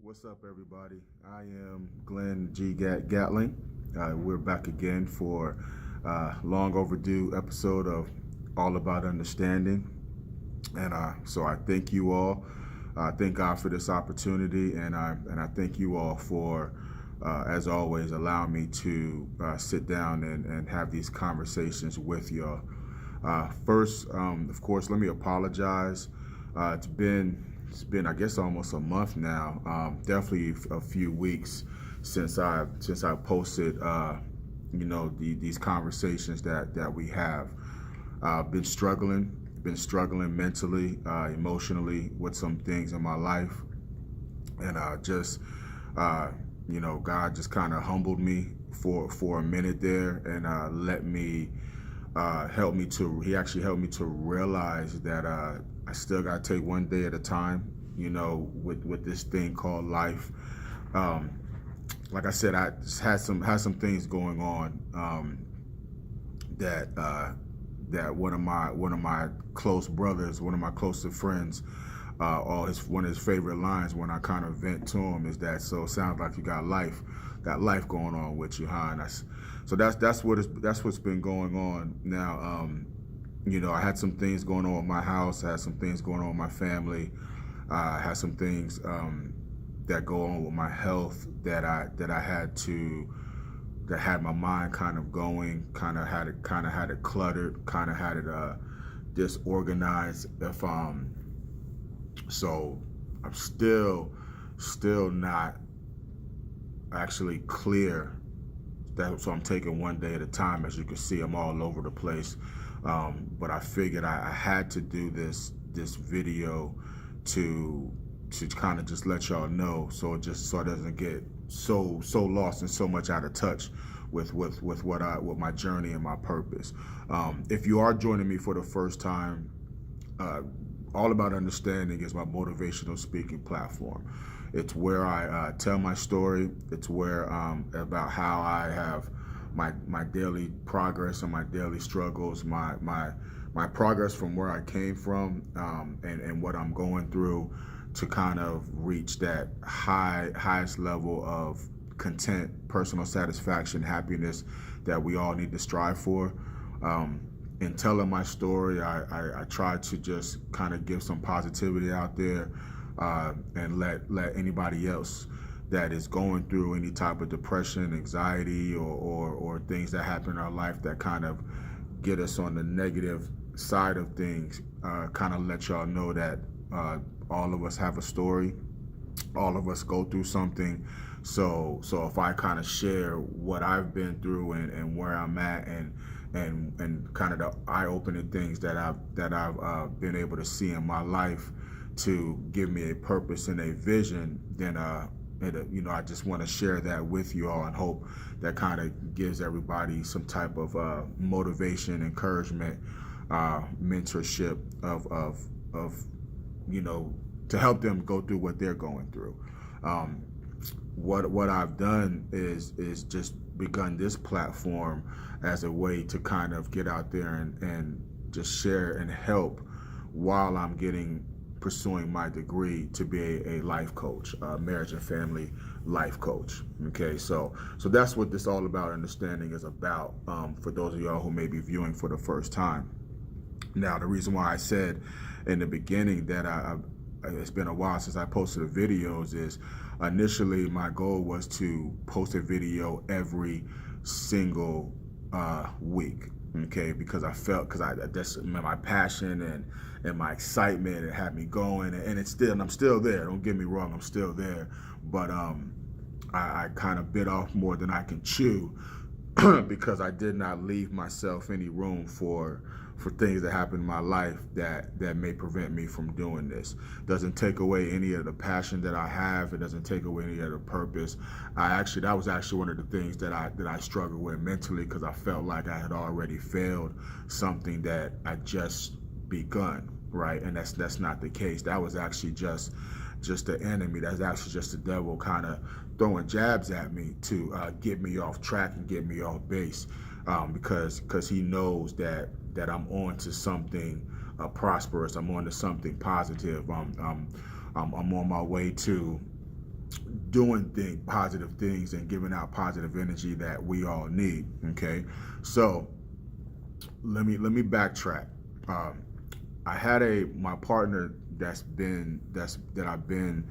What's up, everybody? I am Glenn G. Gatling. We're back again for long overdue episode of All About Understanding. And so I thank you all. Thank God for this opportunity, and I thank you all for, as always, allowing me to sit down and have these conversations with y'all. First, of course, let me apologize. It's been I guess almost a month now. Definitely a few weeks since I posted these conversations that we have. Been struggling mentally, emotionally with some things in my life, and God just kind of humbled me for a minute there, and let me helped me to he actually helped me to realize that I still got to take one day at a time, with this thing called life. um, like I said, I just had some things going on, that one of my close brothers, one of my closest friends, one of his favorite lines when I kind of vent to him is that, so it sounds like you got life going on with you, huh? So that's what's been going on now. I had some things going on with my house. I had some things going on with my family. I had some things that go on with my health that I had to that had my mind kind of going, kind of had it cluttered, kind of had it disorganized. So I'm still not actually clear. So I'm taking one day at a time. As you can see, I'm all over the place. But I figured I had to do this video to kind of just let y'all know, so it doesn't get so lost and so much out of touch with my journey and my purpose. If you are joining me for the first time, All About Understanding is my motivational speaking platform. It's where I tell my story. It's where about how I have my daily progress and my daily struggles, my progress from where I came from, and what I'm going through to kind of reach that highest level of content, personal satisfaction, happiness that we all need to strive for. In telling my story, I try to just kind of give some positivity out there, and let anybody else that is going through any type of depression, anxiety, or things that happen in our life that kind of get us on the negative side of things, kind of let y'all know that all of us have a story. All of us go through something. So if I kind of share what I've been through and where I'm at, and kind of the eye-opening things that I've been able to see in my life to give me a purpose and a vision, then I just want to share that with you all, and hope that kind of gives everybody some type of motivation, encouragement, mentorship of to help them go through what they're going through. What I've done is just begun this platform as a way to kind of get out there and just share and help while I'm pursuing my degree to be a life coach, a marriage and family life coach. Okay, so that's what this All About Understanding is about, for those of y'all who may be viewing for the first time. Now, the reason why I said in the beginning that it's been a while since I posted the videos is, initially my goal was to post a video every single week. Okay, because that's my passion and my excitement. It had me going, and I'm still there. Don't get me wrong, I'm still there. But I kind of bit off more than I can chew because I did not leave myself any room for things that happen in my life that may prevent me from doing this. Doesn't take away any of the passion that I have. It doesn't take away any of the purpose. That was actually one of the things that I struggled with mentally, because I felt like I had already failed something that I just begun, right? And that's not the case. That was actually just the enemy. That's actually just the devil kind of throwing jabs at me to get me off track and get me off base, because he knows that I'm on to something prosperous. I'm on to something positive. I'm on my way to doing positive things and giving out positive energy that we all need. Okay, so let me backtrack. I had my partner that I've been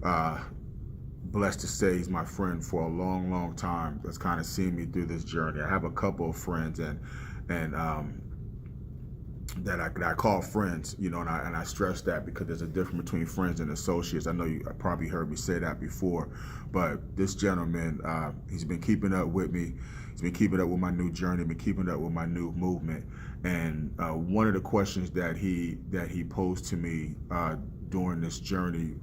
uh, blessed to say he's my friend for a long time. That's kind of seen me through this journey. I have a couple of friends and that I call friends, you know, and I stress that because there's a difference between friends and associates. I know you probably heard me say that before, but this gentleman, he's been keeping up with me. He's been keeping up with my new journey, been keeping up with my new movement. And one of the questions that he posed to me during this journey,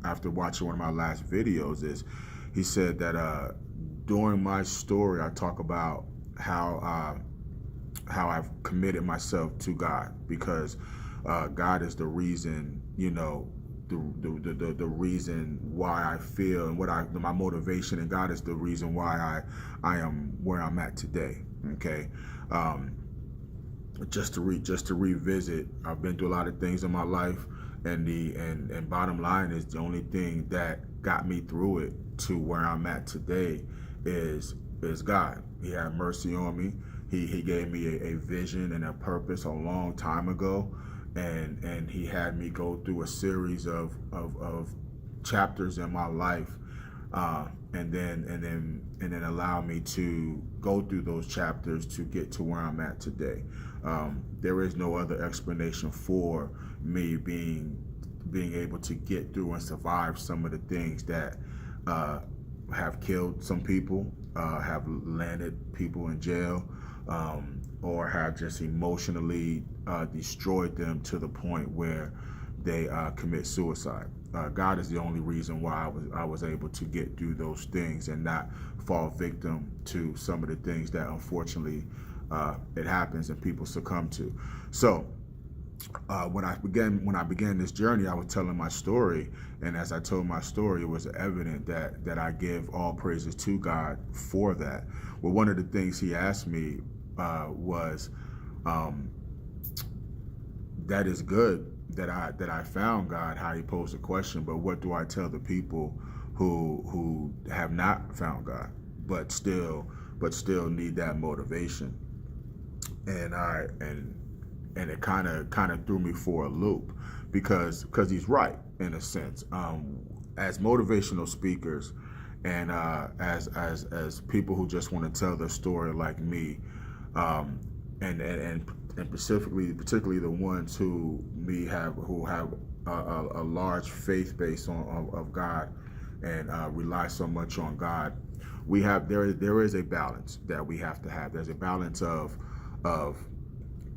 after watching one of my last videos, is he said that during my story, I talk about how I've committed myself to God, because God is the reason, you know, the reason why I feel and my motivation, and God is the reason why I am where I'm at today. Okay, just to revisit, I've been through a lot of things in my life, and bottom line is the only thing that got me through it to where I'm at today is God. He had mercy on me. He gave me a vision and a purpose a long time ago, and he had me go through a series of chapters in my life, and then allow me to go through those chapters to get to where I'm at today. There is no other explanation for me being able to get through and survive some of the things that have killed some people, have landed people in jail, or have just emotionally destroyed them to the point where they commit suicide. God is the only reason why I was able to get through those things and not fall victim to some of the things that unfortunately it happens and people succumb to. So when I began this journey, I was telling my story, and as I told my story, it was evident that I give all praises to God for that. Well, one of the things he asked me was, that is good that I found God, how he posed the question, but what do I tell the people who have not found God but still need that motivation? And it kind of threw me for a loop, because he's right in a sense. As motivational speakers, and as people who just want to tell their story like me, and particularly the ones who have a large faith base of God, and rely so much on God. There is a balance that we have to have. There's a balance of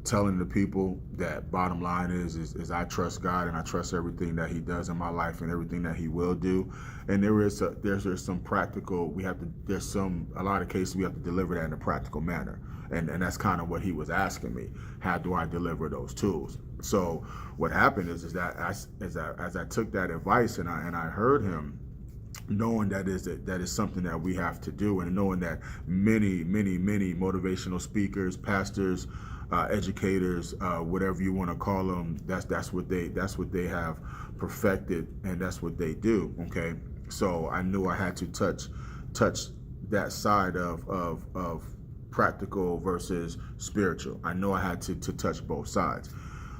telling the people that bottom line is I trust God, and I trust everything that he does in my life and everything that he will do. And there's some practical, a lot of cases we have to deliver that in a practical manner. And that's kind of what he was asking me. How do I deliver those tools? So what happened is that as I took that advice and I heard him, knowing that is something that we have to do, and knowing that many motivational speakers, pastors, educators, whatever you want to call them, that's what they have perfected, and that's what they do. Okay, so I knew I had to touch that side of practical versus spiritual. I know I had to touch both sides.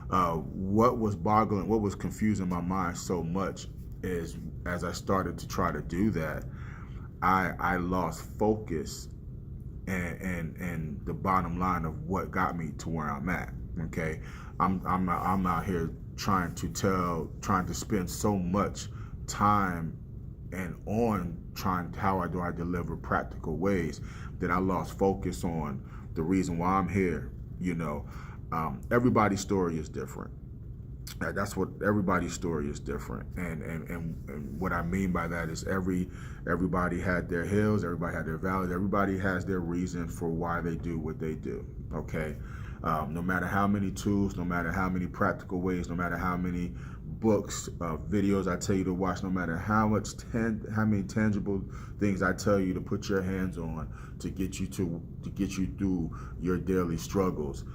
What was confusing my mind so much is, as I started to try to do that, I lost focus and the bottom line of what got me to where I'm at. Okay, I'm out here trying to spend so much time and on how do I deliver practical ways, that I lost focus on the reason why I'm here. You know, everybody's story is different. That's what everybody's story is different, and what I mean by that is everybody had their hills, everybody had their valleys, everybody has their reason for why they do what they do. Okay, no matter how many tools, no matter how many practical ways, no matter how many books, videos I tell you to watch, no matter how many tangible things I tell you to put your hands on to get you through your daily struggles,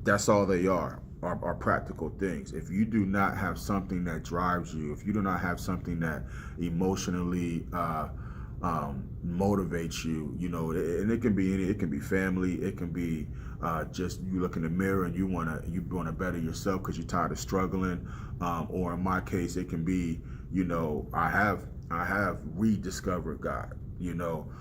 that's all they are. are practical things. If you do not have something that drives you, if you do not have something that emotionally motivates you, you know, and it can be it can be family, it can be just you look in the mirror and you wanna better yourself because you're tired of struggling, or in my case, it can be, you know, I have rediscovered God, you know,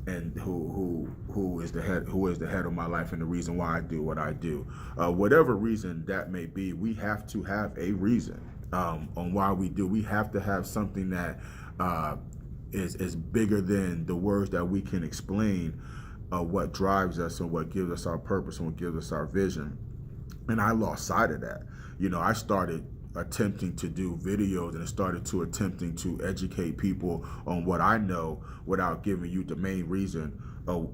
and who is the head of my life and the reason why I do what I do. Whatever reason that may be, we have to have a reason on why we do. We have to have something that is bigger than the words that we can explain. What drives us and what gives us our purpose and what gives us our vision. And I lost sight of that. You know, I started attempting to do videos and started to attempting to educate people on what I know without giving you the main reason of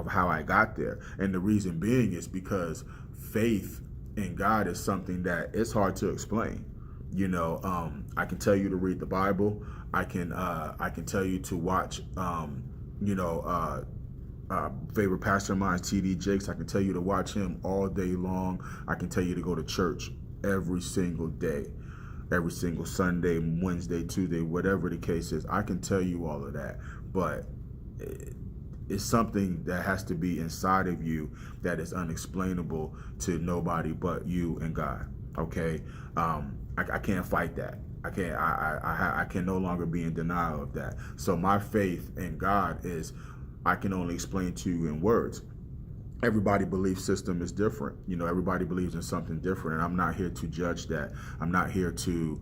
how I got there. And the reason being is because faith in God is something that it's hard to explain. You know, I can tell you to read the Bible. I can tell you to watch, you know, favorite pastor of mine, T.D. Jakes. I can tell you to watch him all day long. I can tell you to go to church every single day, every single Sunday, Wednesday, Tuesday, whatever the case is. I can tell you all of that, but it's something that has to be inside of you that is unexplainable to nobody but you and God. Okay, I can't fight that. I can no longer be in denial of that. So my faith in God is, I can only explain to you in words. Everybody belief system is different. You know, everybody believes in something different, and I'm not here to judge that. I'm not here to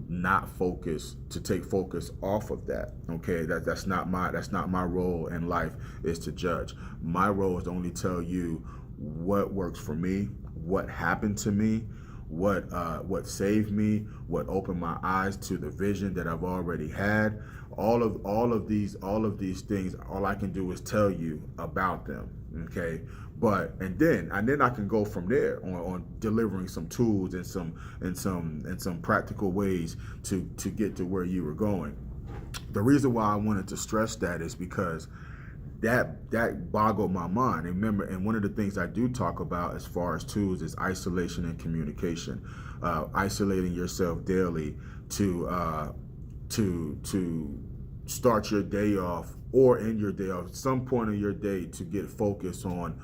not focus, to take focus off of that. Okay, that's not my role in life, is to judge. My role is to only tell you what works for me, what happened to me, what saved me, what opened my eyes to the vision that I've already had. All of these things, all I can do is tell you about them. Okay, and then I can go from there on delivering some tools and some practical ways to get to where you were going. The reason why I wanted to stress that is because that boggled my mind. And remember, and one of the things I do talk about as far as tools is isolation and communication. Isolating yourself daily to start your day off, or in your day off, some point of your day, to get focused on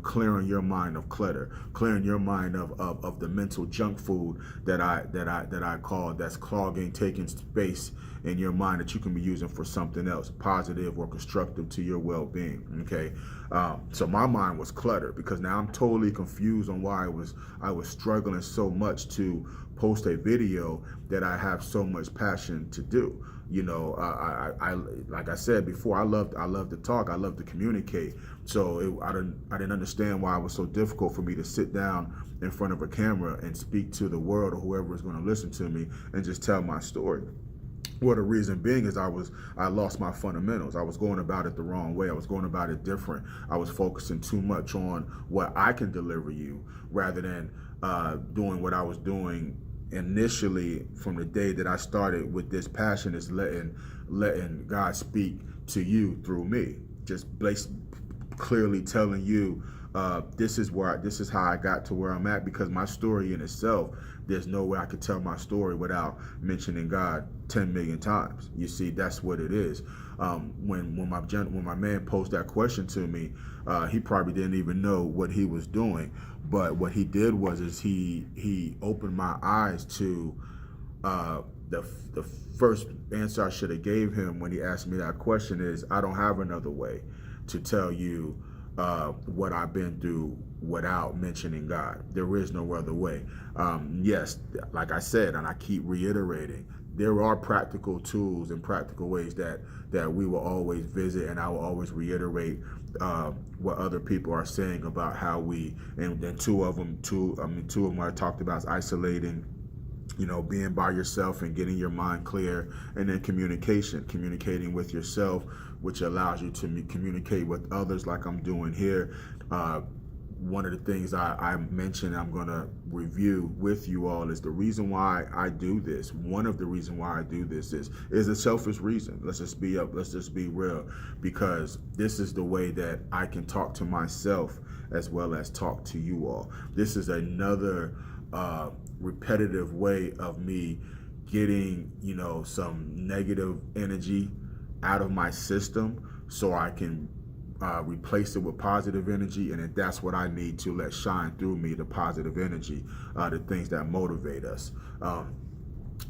clearing your mind of clutter, clearing your mind of the mental junk food that I call, that's clogging, taking space in your mind that you can be using for something else, positive or constructive to your well-being. Okay, so my mind was cluttered because now I'm totally confused on why I was struggling so much to post a video that I have so much passion to do. You know, I like I said before, I love to talk, I love to communicate. So I didn't understand why it was so difficult for me to sit down in front of a camera and speak to the world or whoever is going to listen to me and just tell my story. Well, the reason being is I lost my fundamentals. I was going about it the wrong way. I was going about it different. I was focusing too much on what I can deliver you rather than doing what I was doing initially from the day that I started with this passion, is letting God speak to you through me. Just clearly telling you, this is how I got to where I'm at, because my story in itself, there's no way I could tell my story without mentioning God 10 million times. You see, that's what it is. When my man posed that question to me, he probably didn't even know what he was doing. But what he did was he opened my eyes to the first answer I should have gave him when he asked me that question is, I don't have another way to tell you what I've been through without mentioning God. There is no other way. Yes, like I said, and I keep reiterating, there are practical tools and practical ways that we will always visit, and I will always reiterate what other people are saying about how we, and then two of them I talked about is isolating, you know, being by yourself and getting your mind clear, and then communicating with yourself, which allows you to communicate with others like I'm doing here. One of the things I mentioned I'm going to review with you all is the reason why I do this. One of the reasons why I do this is a selfish reason. Let's just be real, because this is the way that I can talk to myself as well as talk to you all. This is another repetitive way of me getting, some negative energy out of my system so I can replace it with positive energy. And that's what I need to let shine through me, the positive energy, the things that motivate us.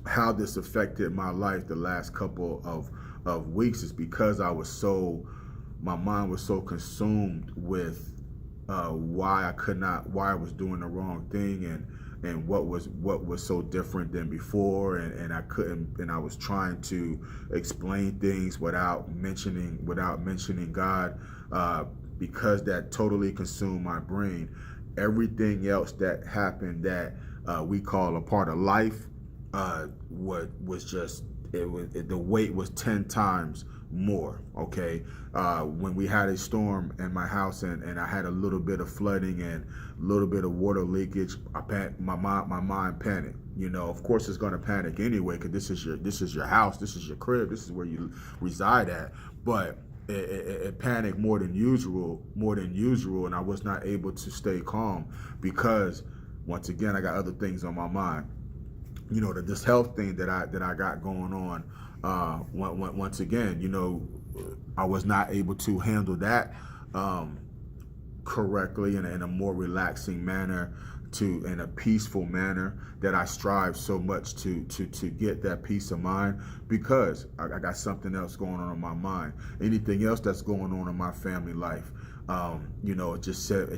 How this affected my life the last couple of weeks is because my mind was so consumed with why I was doing the wrong thing, and what was so different than before, and I was trying to explain things without mentioning God, because that totally consumed my brain. Everything else that happened that we call a part of life was just, the weight was 10 times more. Okay, when we had a storm in my house and I had a little bit of flooding and a little bit of water leakage, my mind panicked. Of course it's going to panic anyway, because this is your house, this is your crib, this is where you reside at. But it panicked more than usual, and I was not able to stay calm because, once again, I got other things on my mind. This health thing that I got going on. Once again, I was not able to handle that correctly in a more relaxing manner, in a peaceful manner, that I strive so much to get that peace of mind, because I got something else going on in my mind. Anything else that's going on in my family life, it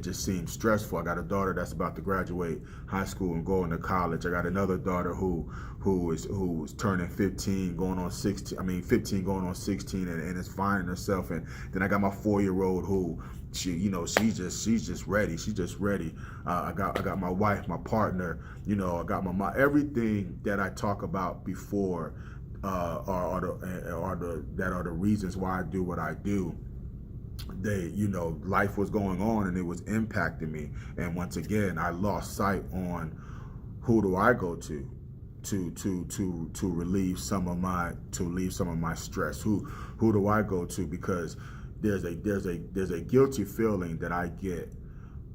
just seems stressful. I got a daughter that's about to graduate high school and going to college. I got another daughter who is turning 15, going on 16. 15 going on 16, and is finding herself. And then I got my 4-year-old who she's just ready. She's just ready. I got my wife, my partner. I got my mom. Everything that I talk about before are the reasons why I do what I do. Life was going on and it was impacting me. And once again, I lost sight on who do I go to relieve some of my stress. Who do I go to? Because there's a guilty feeling that I get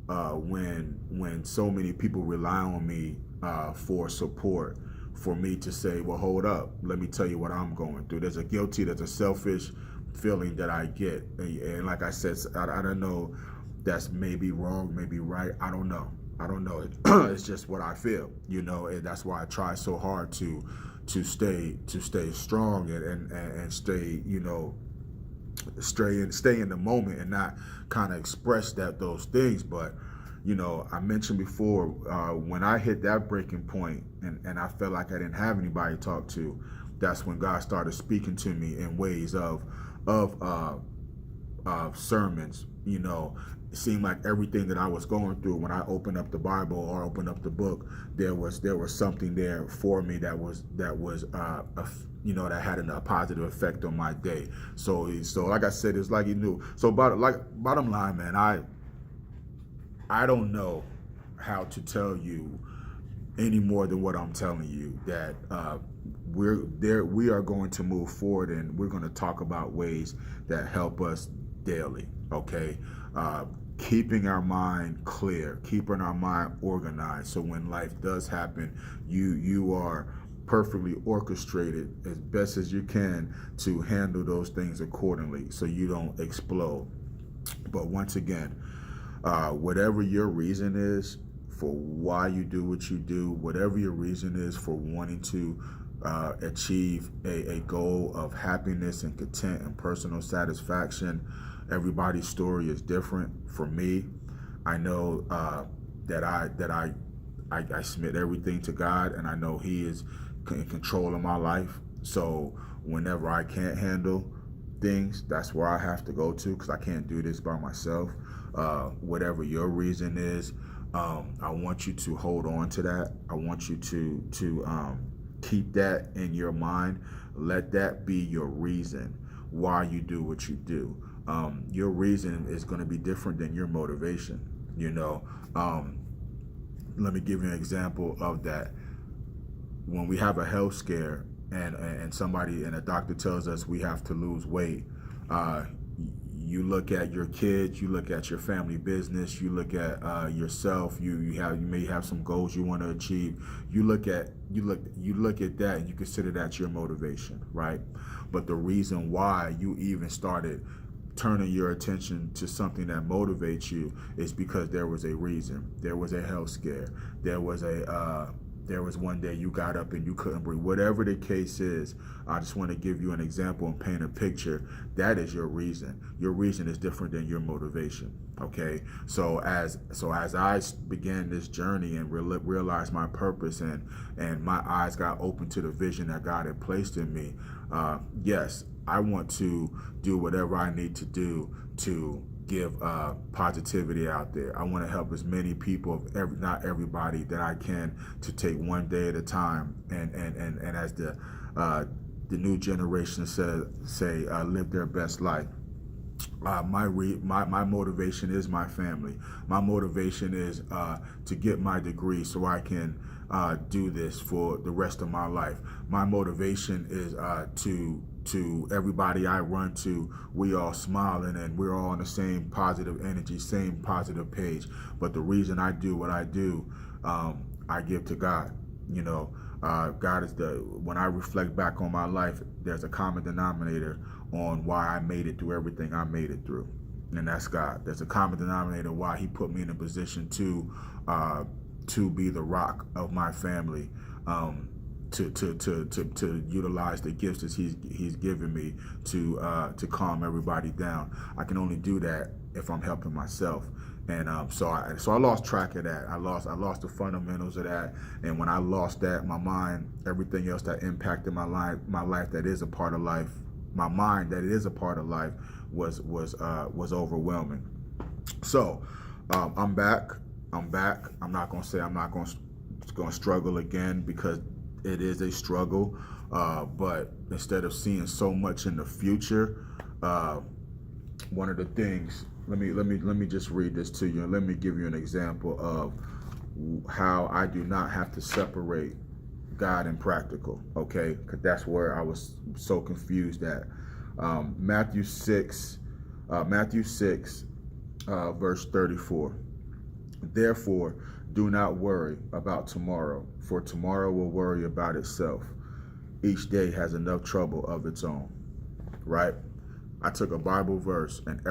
when so many people rely on me for support, for me to say, well, hold up, let me tell you what I'm going through. There's a selfish feeling that I get, and like I said, I don't know, that's maybe wrong, maybe right, I don't know. It's just what I feel, and that's why I try so hard to stay strong and stay stay in the moment and not kind of express those things. But I mentioned before, when I hit that breaking point and I felt like I didn't have anybody to talk to, that's when God started speaking to me in ways of sermons. It seemed like everything that I was going through, when I opened up the Bible or opened up the book, there was something there for me that had a positive effect on my day. So like I said, it's like he knew. So bottom line, man, I don't know how to tell you any more than what I'm telling you, that we are going to move forward, and we're going to talk about ways that help us daily. Okay, keeping our mind clear, keeping our mind organized, so when life does happen, you are perfectly orchestrated as best as you can to handle those things accordingly, so you don't explode. But once again, whatever your reason is for why you do what you do, whatever your reason is for wanting to achieve a goal of happiness and content and personal satisfaction, everybody's story is different. For me, I know that I submit everything to God, and I know He is in control of my life. So whenever I can't handle things, that's where I have to go to, because I can't do this by myself. Whatever your reason is, I want you to hold on to that. I want you to keep that in your mind. Let that be your reason why you do what you do. Your reason is going to be different than your motivation. Let me give you an example of that. When we have a health scare and a doctor tells us we have to lose weight, You look at your kids, you look at your family business, you look at yourself. You may have some goals you want to achieve. You look at that, and you consider that your motivation, right? But the reason why you even started turning your attention to something that motivates you is because there was a reason. There was a health scare. There was one day you got up and you couldn't breathe. Whatever the case is, I just want to give you an example and paint a picture. That is your reason. Your reason is different than your motivation. Okay. So as I began this journey and realized my purpose, and my eyes got open to the vision that God had placed in me. Yes, I want to do whatever I need to do to give positivity out there. I want to help as many people, not everybody, that I can, to take one day at a time. And as the new generation say live their best life. My motivation is my family. My motivation is to get my degree so I can do this for the rest of my life. My motivation is to everybody I run to, we all smiling and we're all on the same positive energy, same positive page. But the reason I do what I do, I give to God. You know, God is when I reflect back on my life, there's a common denominator on why I made it through everything I made it through. And that's God. There's a common denominator why he put me in a position to be the rock of my family, to utilize the gifts that he's given me to calm everybody down. I can only do that if I'm helping myself. And so I lost track of that. I lost the fundamentals of that. And when I lost that, my mind, everything else that impacted my life that is a part of life, my mind that is a part of life was overwhelming. So I'm back. I'm not gonna say I'm not gonna struggle again, because it is a struggle. But instead of seeing so much in the future, one of the things, let me just read this to you, and let me give you an example of how I do not have to separate God and practical, okay? Because that's where I was so confused at. Matthew 6, verse 34. Therefore, do not worry about tomorrow, for tomorrow will worry about itself. Each day has enough trouble of its own, right? I took a Bible verse, and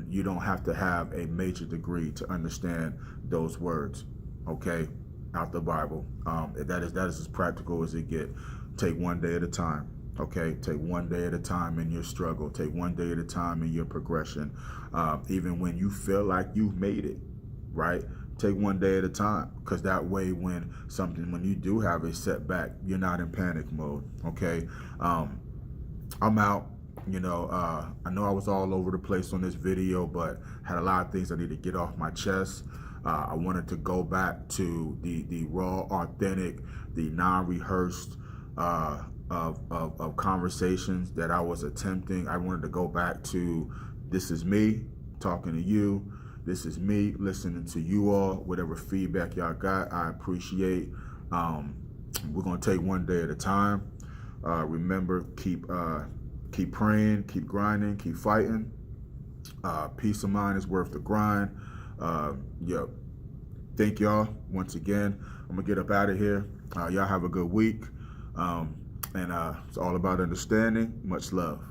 you don't have to have a major degree to understand those words, okay, out the Bible. That is as practical as it gets. Take one day at a time, okay? Take one day at a time in your struggle. Take one day at a time in your progression. Even when you feel like you've made it, right? Take one day at a time, because that way when you do have a setback, you're not in panic mode, okay? I'm out. You know, I know I was all over the place on this video, but had a lot of things I need to get off my chest. I wanted to go back to the raw, authentic, the non-rehearsed of conversations that I was attempting. I wanted to go back to, this is me talking to you. This is me listening to you all. Whatever feedback y'all got, I appreciate. We're gonna take one day at a time. Remember, keep praying, keep grinding, keep fighting. Peace of mind is worth the grind. Thank y'all once again. I'm gonna get up out of here. Y'all have a good week. And it's all about understanding. Much love.